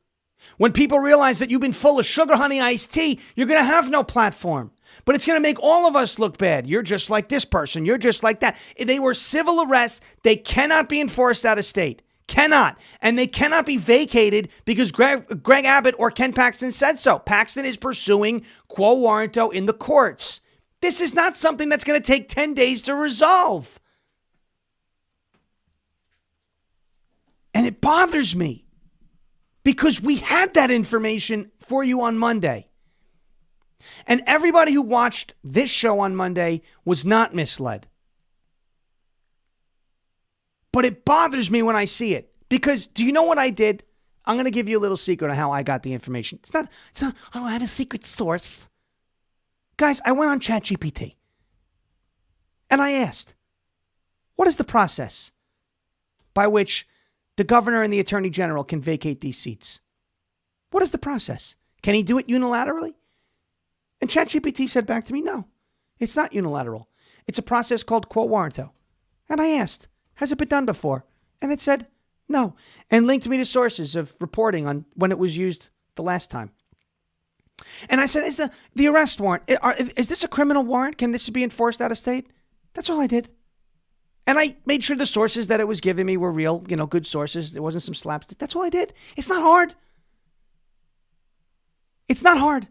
S1: when people realize that you've been full of sugar, honey, iced tea, you're going to have no platform. But it's going to make all of us look bad. You're just like this person. You're just like that. They were civil arrests. They cannot be enforced out of state. Cannot. And they cannot be vacated because Greg Abbott or Ken Paxton said so. Paxton is pursuing quo warranto in the courts. This is not something that's going to take 10 days to resolve. And it bothers me because we had that information for you on Monday. And everybody who watched this show on Monday was not misled. But it bothers me when I see it. Because do you know what I did? I'm going to give you a little secret on how I got the information. It's not, I have a secret source. Guys, I went on ChatGPT. And I asked, what is the process by which the governor and the attorney general can vacate these seats? What is the process? Can he do it unilaterally? And ChatGPT said back to me, no, it's not unilateral. It's a process called quo warranto. And I asked, has it been done before? And it said, no. And linked me to sources of reporting on when it was used the last time. And I said, is the arrest warrant, is this a criminal warrant? Can this be enforced out of state? That's all I did. And I made sure the sources that it was giving me were real, good sources. There wasn't some slapstick. That's all I did. It's not hard. It's not hard.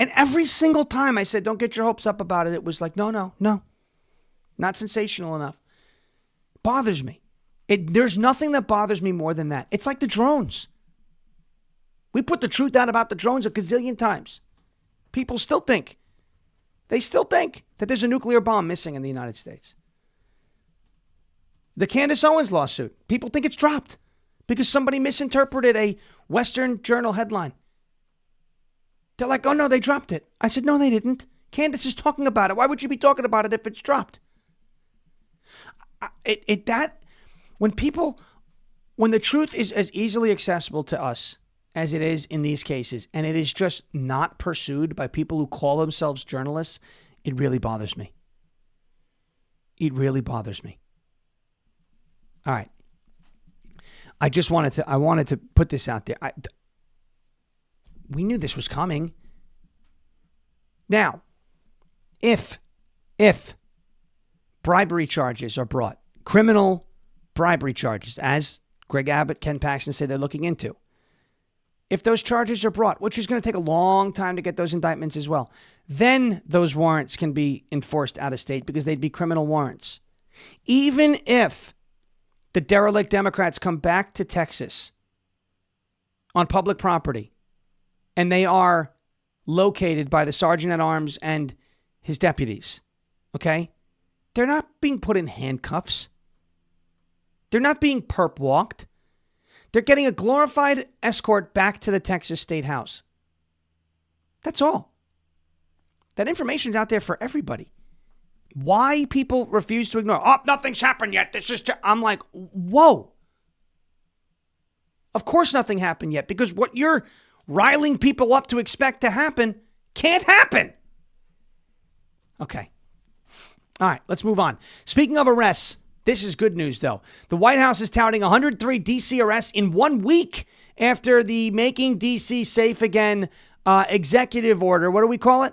S1: And every single time I said, don't get your hopes up about it, it was like, no. Not sensational enough. Bothers me. There's nothing that bothers me more than that. It's like the drones. We put the truth out about the drones a gazillion times. People still think that there's a nuclear bomb missing in the United States. The Candace Owens lawsuit, people think it's dropped because somebody misinterpreted a Western Journal headline. They're like, oh no, they dropped it. I said, no, they didn't. Candace is talking about it. Why would you be talking about it if it's dropped? When the truth is as easily accessible to us as it is in these cases, and it is just not pursued by people who call themselves journalists, it really bothers me. It really bothers me. All right. I wanted to put this out there. We knew this was coming. Now, if bribery charges are brought, criminal bribery charges, as Greg Abbott, Ken Paxton say they're looking into, if those charges are brought, which is going to take a long time to get those indictments as well, then those warrants can be enforced out of state because they'd be criminal warrants. Even if the derelict Democrats come back to Texas on public property, and they are located by the sergeant at arms and his deputies, okay? They're not being put in handcuffs. They're not being perp walked. They're getting a glorified escort back to the Texas State House. That's all. That information's out there for everybody. Why people refuse to ignore? Oh, nothing's happened yet. I'm like, whoa. Of course nothing happened yet, because what you're riling people up to expect to happen can't happen. Okay. All right, let's move on. Speaking of arrests, This is good news, though. The White House is touting 103 D.C. arrests in 1 week after the Making D.C. Safe Again executive order. What do we call it?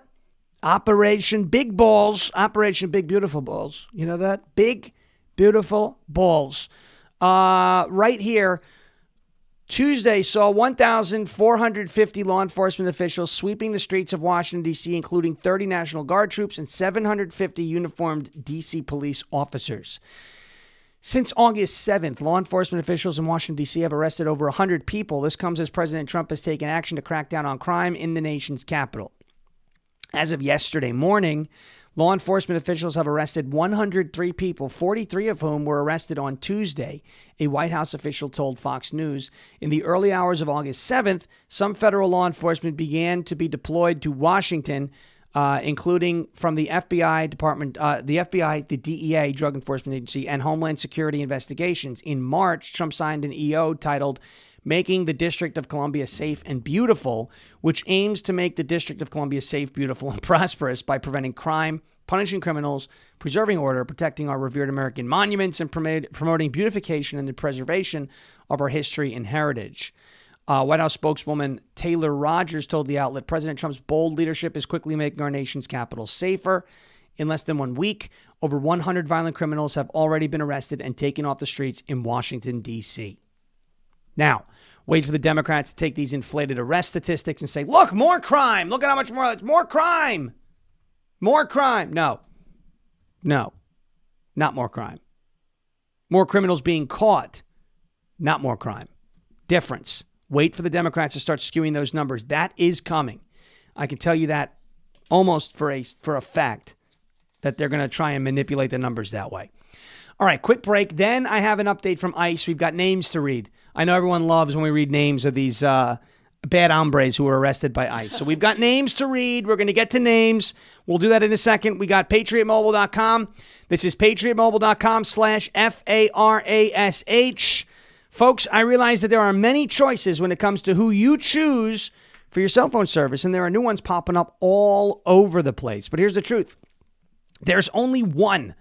S1: Operation Big Balls. Operation Big Beautiful Balls. You know that? Big Beautiful Balls. Right here, Tuesday saw 1,450 law enforcement officials sweeping the streets of Washington, D.C., including 30 National Guard troops and 750 uniformed D.C. police officers. Since August 7th, law enforcement officials in Washington, D.C. have arrested over 100 people. This comes as President Trump has taken action to crack down on crime in the nation's capital. As of yesterday morning, law enforcement officials have arrested 103 people, 43 of whom were arrested on Tuesday, a White House official told Fox News. In the early hours of August 7th, some federal law enforcement began to be deployed to Washington, including from the FBI department, the DEA, Drug Enforcement Agency, and Homeland Security investigations. In March, Trump signed an EO titled Making the District of Columbia Safe and Beautiful, which aims to make the District of Columbia safe, beautiful, and prosperous by preventing crime, punishing criminals, preserving order, protecting our revered American monuments, and promoting beautification and the preservation of our history and heritage. White House spokeswoman Taylor Rogers told the outlet, President Trump's bold leadership is quickly making our nation's capital safer. In less than 1 week, over 100 violent criminals have already been arrested and taken off the streets in Washington, D.C. Now, wait for the Democrats to take these inflated arrest statistics and say, look, more crime. Look at how much more. That's more crime. More crime. No, not more crime. More criminals being caught. Not more crime. Difference. Wait for the Democrats to start skewing those numbers. That is coming. I can tell you that almost for a fact that they're going to try and manipulate the numbers that way. All right, quick break. Then I have an update from ICE. We've got names to read. I know everyone loves when we read names of these bad hombres who were arrested by ICE. So we've got names to read. We're going to get to names. We'll do that in a second. We got patriotmobile.com. This is patriotmobile.com/FARASH. Folks, I realize that there are many choices when it comes to who you choose for your cell phone service, and there are new ones popping up all over the place. But here's the truth. There's only one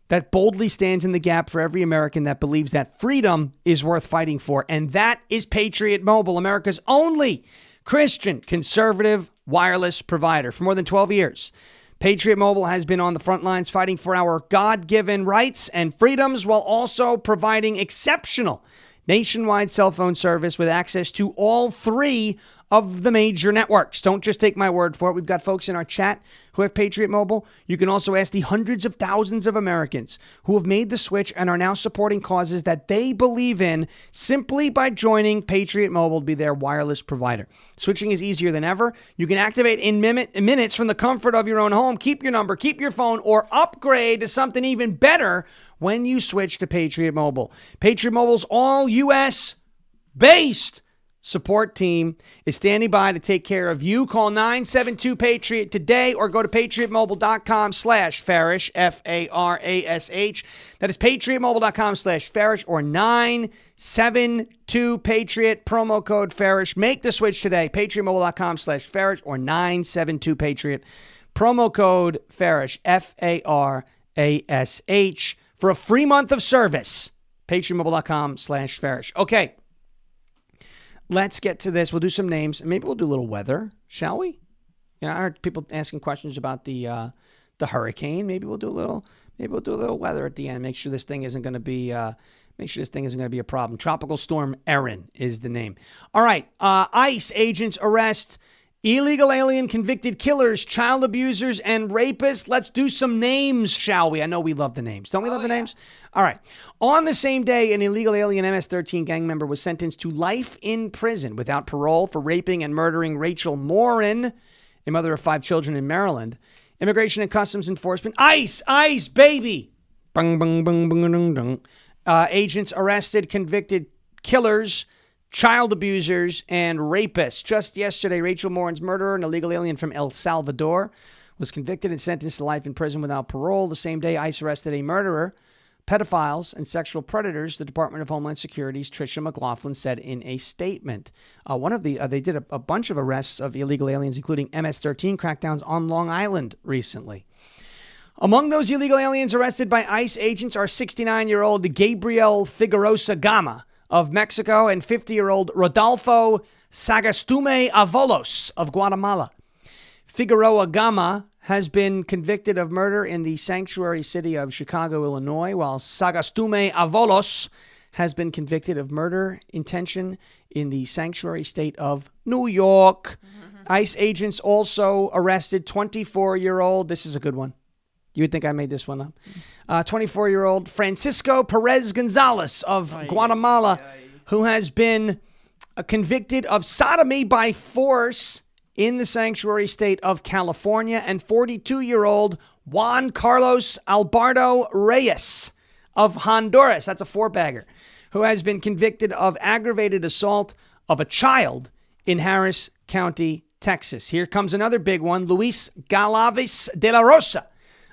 S1: that boldly stands in the gap for every American that believes that freedom is worth fighting for, and that is Patriot Mobile, America's only Christian conservative wireless provider. For more than 12 years, Patriot Mobile has been on the front lines fighting for our God-given rights and freedoms while also providing exceptional nationwide cell phone service with access to all three of the major networks. Don't just take my word for it. We've got folks in our chat who have Patriot Mobile. You can also ask the hundreds of thousands of Americans who have made the switch and are now supporting causes that they believe in simply by joining Patriot Mobile to be their wireless provider. Switching is easier than ever. You can activate in minutes from the comfort of your own home. Keep your number, keep your phone, or upgrade to something even better when you switch to Patriot Mobile. Patriot Mobile's all U.S. based support team is standing by to take care of you. Call 972-PATRIOT today or go to patriotmobile.com/Farish, F-A-R-A-S-H. That is patriotmobile.com/Farish or 972-PATRIOT, promo code Farish. Make the switch today. patriotmobile.com/Farish or 972-PATRIOT, promo code Farish, F-A-R-A-S-H, for a free month of service. patriotmobile.com/Farish. Okay. Let's get to this. We'll do some names, and maybe we'll do a little weather, shall we? You know, I heard people asking questions about the hurricane. Maybe we'll do a little weather at the end. Make sure this thing isn't going to be a problem. Tropical Storm Erin is the name. All right. ICE agents arrest illegal alien convicted killers, child abusers, and rapists. Let's do some names, shall we? I know we love the names. Don't we love the names? All right. On the same day, an illegal alien MS-13 gang member was sentenced to life in prison without parole for raping and murdering Rachel Morin, a mother of 5 children in Maryland. Immigration and Customs Enforcement. ICE, baby. Bung, bung, bung, bung, bung, bung. Agents arrested convicted killers, child abusers, and rapists. Just yesterday, Rachel Morin's murderer, an illegal alien from El Salvador, was convicted and sentenced to life in prison without parole. The same day, ICE arrested a murderer, pedophiles, and sexual predators, the Department of Homeland Security's Tricia McLaughlin said in a statement. They did a bunch of arrests of illegal aliens, including MS-13 crackdowns on Long Island recently. Among those illegal aliens arrested by ICE agents are 69-year-old Gabriel Figueroa Gama of Mexico and 50-year-old Rodolfo Sagastume Avalos of Guatemala. Figueroa Gama has been convicted of murder in the sanctuary city of Chicago, Illinois, while Sagastume Avalos has been convicted of murder intention in the sanctuary state of New York. ICE agents also arrested 24-year-old, this is a good one. You would think I made this one up. 24-year-old Francisco Perez Gonzalez of Guatemala, who has been convicted of sodomy by force in the sanctuary state of California, and 42-year-old Juan Carlos Alberto Reyes of Honduras, that's a four-bagger, who has been convicted of aggravated assault of a child in Harris County, Texas. Here comes another big one. Luis Galavis de la Rosa,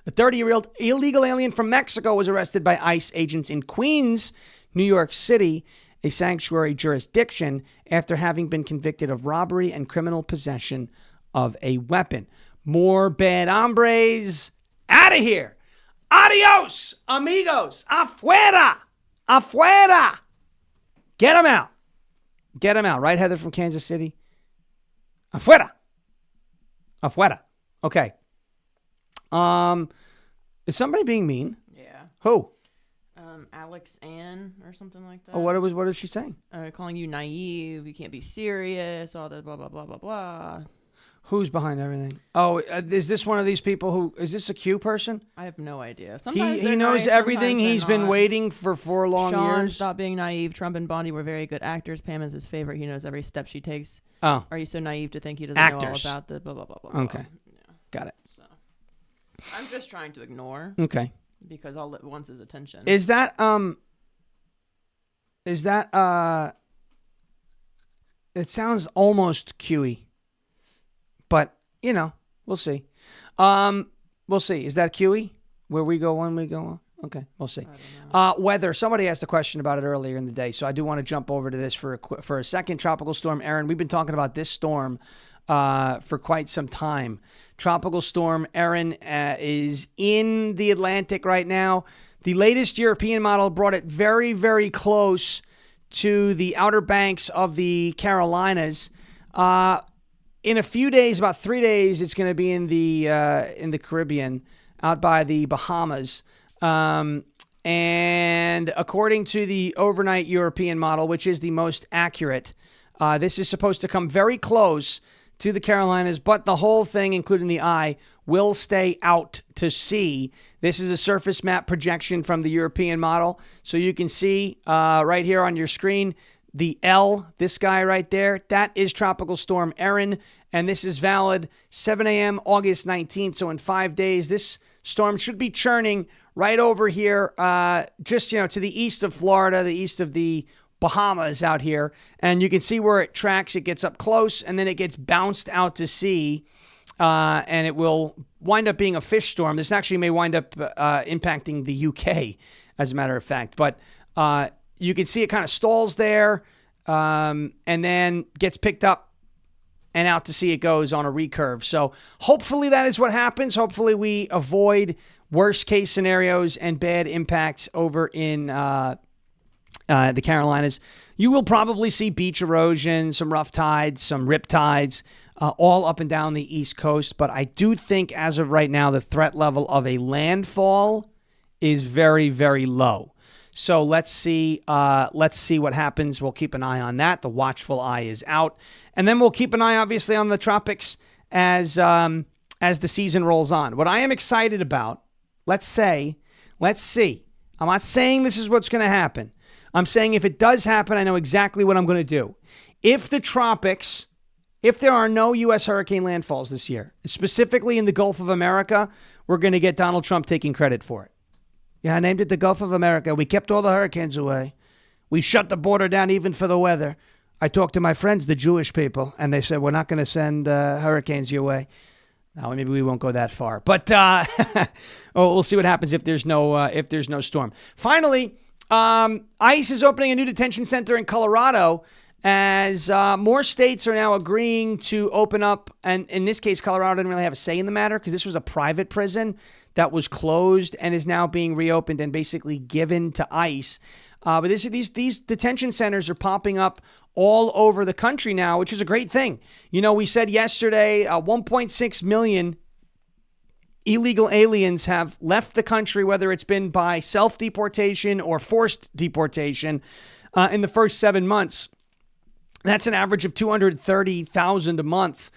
S1: a 30-year-old illegal alien from Mexico, was arrested by ICE agents in Queens, New York City, a sanctuary jurisdiction, after having been convicted of robbery and criminal possession of a weapon. More bad hombres out of here. Adios, amigos. Afuera. Afuera. Get them out. Get them out. Right, Heather from Kansas City? Afuera. Afuera. Okay. Is somebody being mean?
S2: Yeah.
S1: Who?
S2: Alex Ann or something like that.
S1: Oh, what is she saying?
S2: Calling you naive. You can't be serious. All that blah, blah, blah, blah, blah.
S1: Who's behind everything? Oh, is this one of these people who, is this a Q person?
S2: I have no idea.
S1: He knows everything. He's been waiting for 4 long
S2: Sean,
S1: years.
S2: stop being naive. Trump and Bondi were very good actors. Pam is his favorite. He knows every step she takes.
S1: Oh.
S2: Are you so naive to think he doesn't
S1: Actors.
S2: know all about the blah, blah, blah, blah, blah.
S1: Okay.
S2: Yeah.
S1: Got it.
S2: So I'm just trying to ignore.
S1: Okay.
S2: Because all it wants is attention.
S1: Is that it sounds almost QE, but you know, we'll see. We'll see. Is that QE? Where we go when we go on? Okay, we'll see. Weather. Somebody asked a question about it earlier in the day, so I do want to jump over to this for a second. Tropical Storm Erin. We've been talking about this storm for quite some time. Tropical Storm Erin is in the Atlantic right now. The latest European model brought it very, very close to the Outer Banks of the Carolinas. In a few days, about 3 days, it's going to be in the Caribbean, out by the Bahamas. And according to the overnight European model, which is the most accurate, this is supposed to come very close to the Carolinas, but the whole thing, including the eye, will stay out to sea. This is a surface map projection from the European model. So you can see right here on your screen, the L, this guy right there, that is Tropical Storm Erin, and this is valid 7 a.m. August 19th. So in 5 days, this storm should be churning right over here, just, to the east of Florida, the east of the Bahamas out here. And you can see where it tracks. It gets up close, and then it gets bounced out to sea, and it will wind up being a fish storm. This actually may wind up impacting the UK, as a matter of fact. But you can see it kind of stalls there, and then gets picked up, and out to sea it goes on a recurve. So hopefully that is what happens. Hopefully we avoid worst case scenarios and bad impacts over in the Carolinas. You will probably see beach erosion, some rough tides, some rip tides, all up and down the East Coast. But I do think as of right now, the threat level of a landfall is very, very low. So let's see what happens. We'll keep an eye on that. The watchful eye is out. And then we'll keep an eye, obviously, on the tropics as the season rolls on. What I am excited about, let's see. I'm not saying this is what's going to happen. I'm saying if it does happen, I know exactly what I'm going to do. If there are no U.S. hurricane landfalls this year, specifically in the Gulf of America, we're going to get Donald Trump taking credit for it. Yeah, I named it the Gulf of America. We kept all the hurricanes away. We shut the border down even for the weather. I talked to my friends, the Jewish people, and they said, we're not going to send hurricanes your way. Now, maybe we won't go that far. But we'll see what happens if there's no storm. Finally, ICE is opening a new detention center in Colorado as more states are now agreeing to open up. And in this case, Colorado didn't really have a say in the matter because this was a private prison. that was closed and is now being reopened and basically given to ICE. But these detention centers are popping up all over the country now, which is a great thing. You know, we said yesterday 1.6 million illegal aliens have left the country, whether it's been by self-deportation or forced deportation in the first 7 months. That's an average of 230,000 a month,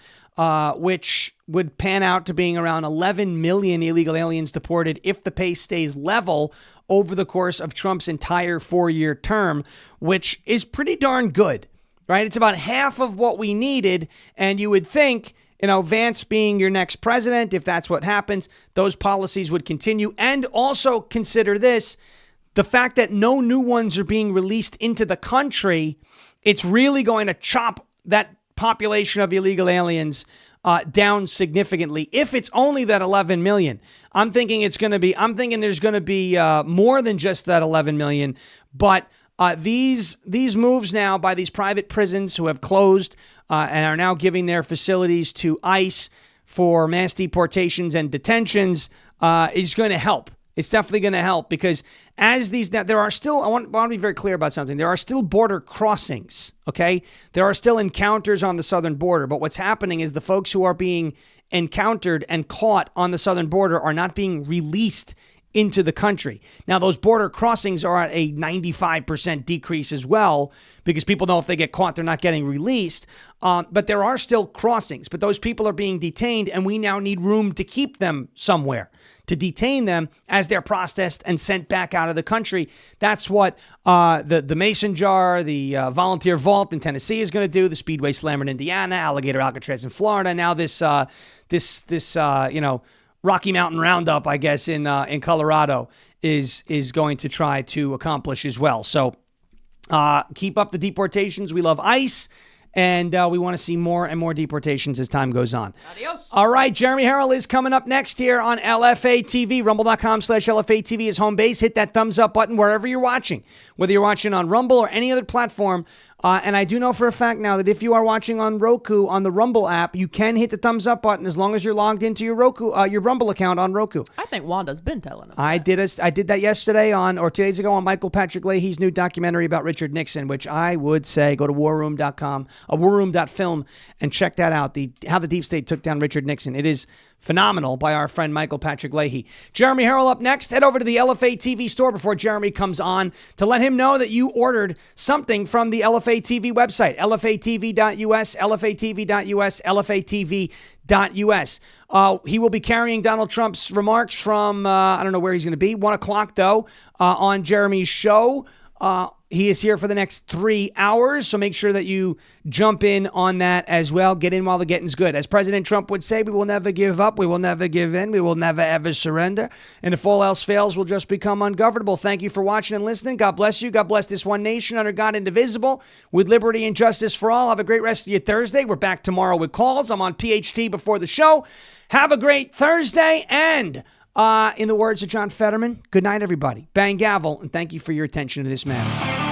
S1: which would pan out to being around 11 million illegal aliens deported if the pace stays level over the course of Trump's entire 4-year term, which is pretty darn good, right? It's about half of what we needed, and you would think, you know, Vance being your next president, if that's what happens, those policies would continue. And also consider this, the fact that no new ones are being released into the country, it's really going to chop that population of illegal aliens down significantly. If it's only that 11 million, I'm thinking there's going to be more than just that 11 million. But these moves now by these private prisons who have closed and are now giving their facilities to ICE for mass deportations and detentions is going to help. It's definitely going to help because there are still, I want to be very clear about something. There are still border crossings, okay? There are still encounters on the southern border. But what's happening is the folks who are being encountered and caught on the southern border are not being released into the country. Now, those border crossings are at a 95% decrease as well because people know if they get caught, they're not getting released. But there are still crossings. But those people are being detained, and we now need room to keep them somewhere, to detain them as they're processed and sent back out of the country. That's what the Mason Jar, the Volunteer Vault in Tennessee is going to do, the Speedway Slammer in Indiana, Alligator Alcatraz in Florida. Now this Rocky Mountain Roundup, I guess, in Colorado is going to try to accomplish as well. So keep up the deportations. We love ICE. And we want to see more and more deportations as time goes on.
S2: Adios.
S1: All right, Jeremy Harrell is coming up next here on LFA TV. Rumble.com/LFA TV is home base. Hit that thumbs up button wherever you're watching, whether you're watching on Rumble or any other platform. And I do know for a fact now that if you are watching on Roku on the Rumble app, you can hit the thumbs up button as long as you're logged into your Rumble account on Roku.
S2: I think Wanda's been telling us.
S1: I did that yesterday 2 days ago on Michael Patrick Leahy's new documentary about Richard Nixon, which I would say go to warroom.com, warroom.film, and check that out. How the deep state took down Richard Nixon. It is phenomenal by our friend Michael Patrick Leahy. Jeremy Harrell up next. Head over to the LFA TV store before Jeremy comes on to let him know that you ordered something from the LFA TV website, lfatv.us, lfatv.us, lfatv.us. He will be carrying Donald Trump's remarks from, I don't know where he's going to be, 1 o'clock though, on Jeremy's show. He is here for the next 3 hours, so make sure that you jump in on that as well. Get in while the getting's good. As President Trump would say, we will never give up, we will never give in, we will never ever surrender. And if all else fails, we'll just become ungovernable. Thank you for watching and listening. God bless you. God bless this one nation under God indivisible, with liberty and justice for all. Have a great rest of your Thursday. We're back tomorrow with calls. I'm on PHT before the show. Have a great Thursday, and in the words of John Fetterman, good night, everybody. Bang gavel, and thank you for your attention to this matter.